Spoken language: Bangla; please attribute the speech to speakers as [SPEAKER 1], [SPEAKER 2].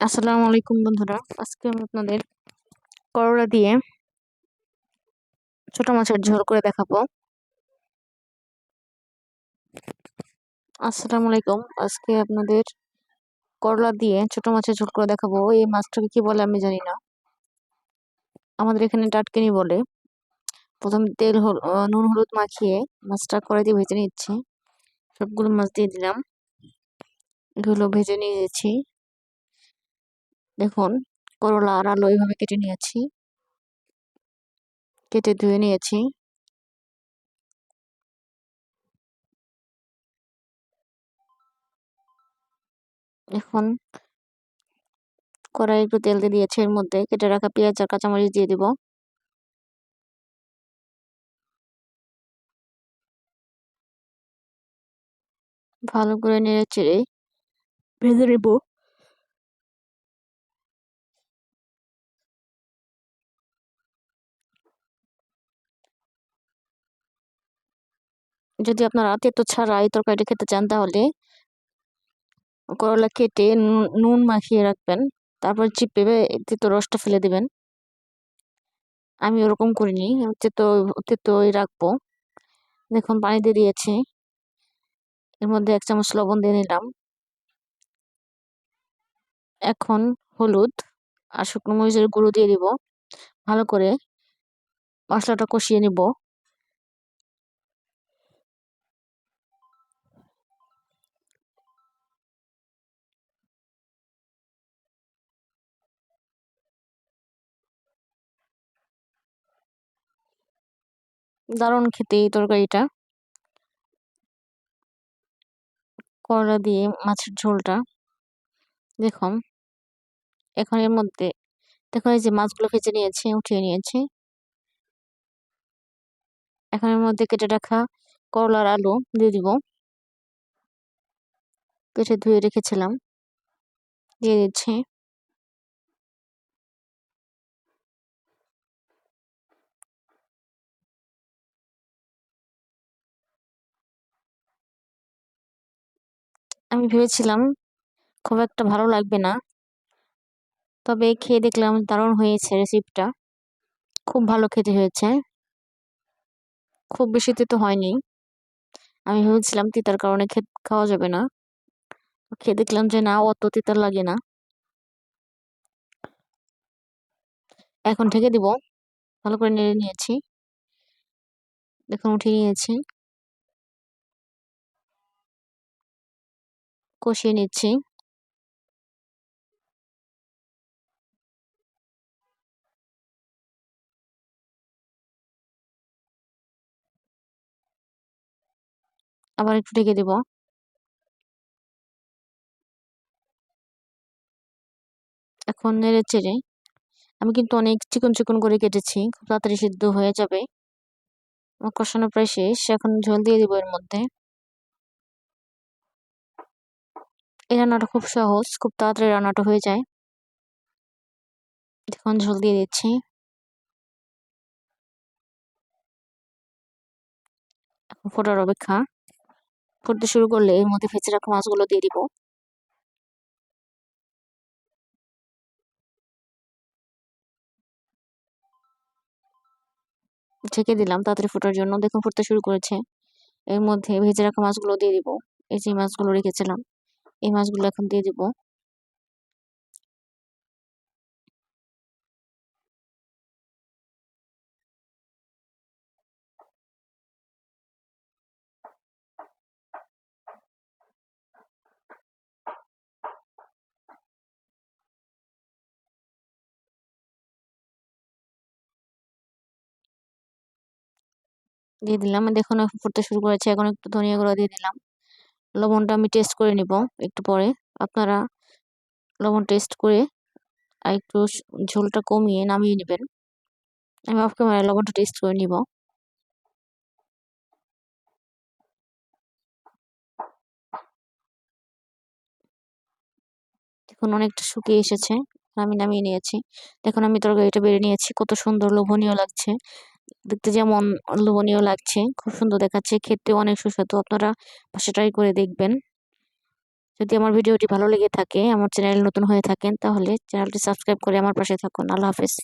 [SPEAKER 1] আসসালামু আলাইকুম বন্ধুরা, আজকে আমি আপনাদের করলা দিয়ে ছোট মাছের ঝোল করে দেখাবো। আসসালামু আলাইকুম, আজকে আপনাদের করলা দিয়ে ছোট মাছের ঝোল করে দেখাবো। এই মাছটাকে কি বলে আমি জানি না, আমাদের এখানে টাটকিনি বলে। প্রথম নুন হলুদ মাখিয়ে মাছটা কড়াইতে ভেজে নিচ্ছি। সবগুলো মাছ দিয়ে দিলাম, এগুলো ভেজে নিয়েছি। দেখুন, করলা আর আলু এইভাবে কেটে নিয়েছি, কেটে ধুয়ে নিয়েছি। এখন কড়াই একটু তেল দিয়ে দিয়েছি, এর মধ্যে কেটে রাখা পেঁয়াজ আর কাঁচামরিচ দিয়ে দিব। ভালো করে নেড়ে চেড়ে ভেজে নেব। যদি আপনারা তেতো ছাড়া এই তরকারিটা খেতে চান, তাহলে করলা কেটে নুন মাখিয়ে রাখবেন, তারপর চিপে তেতো রসটা ফেলে দিবেন। আমি ওরকম করিনি, আমি তেতোই রাখবো। দেখুন, পানি দিয়ে দিয়েছি, এর মধ্যে 1 চামচ লবণ দিয়ে নিলাম। এখন হলুদ আর শুকনো মরিচের গুঁড়ো দিয়ে দিব। ভালো করে মশলাটা কষিয়ে নিব। দারুণ খেতে এই তরকারিটা, করলা দিয়ে মাছের ঝোলটা। দেখুন, এখন এর মধ্যে দেখুন, এই যে মাছগুলো ভেজে নিয়েছি, উঠিয়ে নিয়েছি। এখন এর মধ্যে কেটে রাখা করলা আর আলু দিয়ে দিব, কেটে ধুয়ে রেখেছিলাম, দিয়ে দিচ্ছি। আমি ভেবেছিলাম খুব একটা ভালো লাগবে না, তবে খেয়ে দেখলাম দারুণ হয়েছে রেসিপিটা। খুব ভালো খেতে হয়েছে, খুব বেশি তেতো হয়নি। আমি ভেবেছিলাম তিতার কারণে খাওয়া যাবে না, খেয়ে দেখলাম যে না, অত তিতা লাগে না। এখন ঢেকে দিব। ভালো করে নেড়ে নিয়েছি, দেখুন উঠিয়ে নিয়েছি, কষিয়ে নিচ্ছি। আবার একটু ঢেকে দিব। এখন নেড়ে চেড়ে, আমি কিন্তু অনেক চিকন চিকন করে কেটেছি, খুব তাড়াতাড়ি সিদ্ধ হয়ে যাবে। আমার কষানো প্রায় শেষ, এখন ঝোল দিয়ে দিব এর মধ্যে। এই রান্নাটা খুব সহজ, খুব তাড়াতাড়ি রান্নাটা হয়ে যায়। দেখুন, ঝোল দিয়ে দিচ্ছি। এখন ফোটার অপেক্ষা। ফুটতে শুরু করলে এর মধ্যে ভেজে রাখা মাছগুলো দিয়ে দিব। ঢেকে দিলাম তাড়াতাড়ি ফোটার জন্য। দেখুন, ফুটতে শুরু করেছে। এর মধ্যে ভেজে রাখা মাছগুলো দিয়ে দিব। এই যে মাছগুলো রেখেছিলাম, এই মাছগুলো এখন দিয়ে দিব। দিয়ে দিলাম, দেখুন এখন ফুটতে শুরু করেছে। এখন একটু ধনিয়া গুঁড়ো দিয়ে দিলাম। লবণটা আমি টেস্ট করে নিব একটু পরে। আপনারা লবণ টেস্ট করে আর একটু ঝোলটা কমিয়ে নামিয়ে নেবেন। আমি অফ ক্যামেরায় লবণটা টেস্ট করে নিব। দেখুন, অনেকটা শুকিয়ে এসেছে, আমি নামিয়ে নিয়েছি। দেখুন, আমি তরকারিটা বেড়ে নিয়েছি, কত সুন্দর লোভনীয় লাগছে। দেখতে যেমন লোভনীয় লাগছে, খুব সুন্দর দেখাচ্ছে, খেতে অনেক সুস্বাদু। আপনারা বাসায় ট্রাই করে দেখবেন। যদি আমার ভিডিওটি ভালো লেগে থাকে, আমার চ্যানেল নতুন হয়ে থাকেন, তাহলে চ্যানেলটি সাবস্ক্রাইব করে আমার পাশে থাকুন। আল্লাহ হাফেজ।